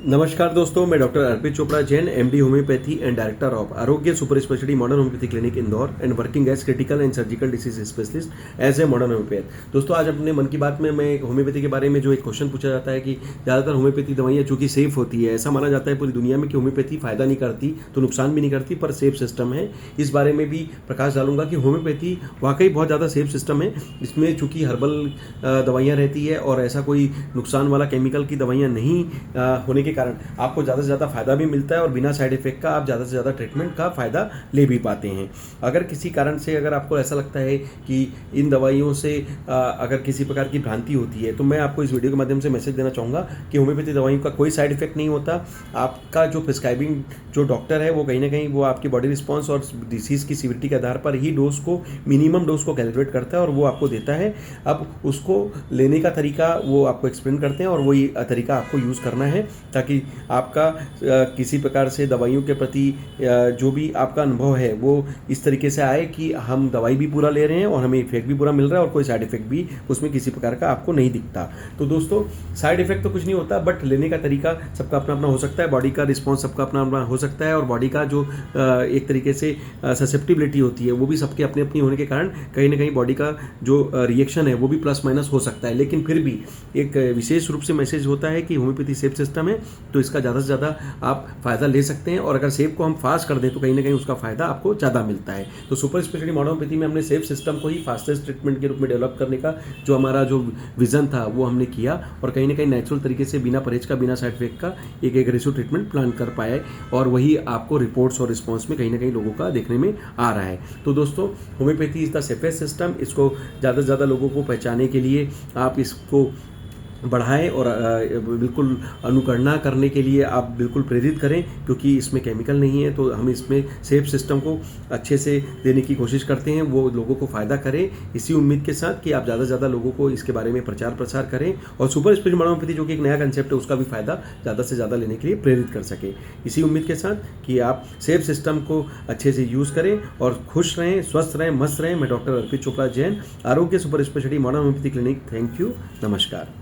नमस्कार दोस्तों, मैं doctor Arpit Chopra Jain, MD homeopathy and director of Arogya super speciality modern homeopathy clinic Indore and working as critical and surgical disease specialist as a modern homeopath. दोस्तों, आज अपने मन की बात में मैं होम्योपैथी के बारे में जो एक क्वेश्चन पूछा जाता है कि ज़्यादातर होम्योपैथी दवाइयाँ चूँकि सेफ होती है, ऐसा माना जाता है पूरी दुनिया में कि होम्योपैथी फायदा नहीं करती तो नुकसान भी नहीं करती, पर सेफ सिस्टम है। इस बारे में भी प्रकाश डालूंगा कि होम्योपैथी वाकई बहुत ज़्यादा सेफ सिस्टम है। इसमें चूँकि हर्बल दवाइयाँ रहती है और ऐसा कोई नुकसान वाला केमिकल की दवाइयाँ नहीं होने के कारण आपको ज़्यादा से ज़्यादा फायदा भी मिलता है और बिना साइड इफेक्ट का आप ज़्यादा से ज़्यादा ट्रीटमेंट का फ़ायदा ले भी पाते हैं। अगर किसी कारण से अगर आपको ऐसा लगता है कि इन दवाइयों से अगर किसी प्रकार की भ्रांति होती है तो मैं आपको इस वीडियो के माध्यम से मैसेज देना चाहूँगा कि होम्योपैथी दवाइयों का कोई साइड इफेक्ट नहीं होता। आपका जो प्रिस्क्राइबिंग जो डॉक्टर है वो कहीं ना कहीं वो आपकी बॉडी रिस्पॉन्स और डिसीज़ की सीवियरिटी के आधार पर ही डोज को मिनिमम डोज को कैलकुलेट करता है और वो आपको देता है। अब उसको लेने का तरीका वो आपको एक्सप्लेन करते हैं और वही तरीका आपको यूज़ करना है ताकि आपका किसी प्रकार से दवाइयों के प्रति जो भी आपका अनुभव है वो इस तरीके से आए कि हम दवाई भी पूरा ले रहे हैं और हमें इफेक्ट भी पूरा मिल रहा है और कोई साइड इफेक्ट भी उसमें किसी प्रकार का आपको नहीं दिखता। तो दोस्तों, साइड इफेक्ट तो कुछ नहीं होता, बट लेने का तरीका सबका अपना अपना हो सकता है, बॉडी का रिस्पॉन्स सबका अपना अपना हो सकता है और बॉडी का जो एक तरीके से ससेप्टिबिलिटी होती है वो भी सबके अपनी अपनी होने के कारण कहीं ना कहीं बॉडी का जो रिएक्शन है वो भी प्लस माइनस हो सकता है। लेकिन फिर भी एक विशेष रूप से मैसेज होता है कि होम्योपैथी सेफ सिस्टम है तो इसका ज़्यादा से ज़्यादा आप फ़ायदा ले सकते हैं और अगर सेफ को हम फास्ट कर दें तो कहीं ना कहीं उसका फ़ायदा आपको ज़्यादा मिलता है। तो सुपर स्पेशलिटी मॉडर्न होम्योपैथी में हमने सेफ सिस्टम को ही फास्टेस्ट ट्रीटमेंट के रूप में डेवलप करने का जो हमारा जो विज़न था वो हमने किया और कहीं ना कहीं नेचुरल तरीके से बिना परहेज का बिना साइड इफेक्ट का एक एग्रेसिव ट्रीटमेंट प्लान कर पाए और वही आपको रिपोर्ट्स और रिस्पॉन्स में कहीं ना कहीं लोगों का देखने में आ रहा है। तो दोस्तों, homeopathy is the safest system. इसको ज़्यादा से ज़्यादा लोगों को पहचाने के लिए आप इसको बढ़ाएं और बिल्कुल अनुकरणा करने के लिए आप बिल्कुल प्रेरित करें, क्योंकि इसमें केमिकल नहीं है। तो हम इसमें सेफ सिस्टम को अच्छे से देने की कोशिश करते हैं, वो लोगों को फ़ायदा करें, इसी उम्मीद के साथ कि आप ज़्यादा से ज़्यादा लोगों को इसके बारे में प्रचार प्रसार करें और सुपर स्पेशलिटी मॉडर्न होम्योपैथी जो कि एक नया कंसेप्ट है उसका भी फ़ायदा ज़्यादा से ज़्यादा लेने के लिए प्रेरित कर सकें। इसी उम्मीद के साथ कि आप सेफ सिस्टम को अच्छे से यूज़ करें और खुश रहें, स्वस्थ रहें, मस्त रहें। मैं डॉक्टर अर्पित चोपड़ा जैन, आरोग्य super speciality modern homeopathy clinic. Thank you, नमस्कार।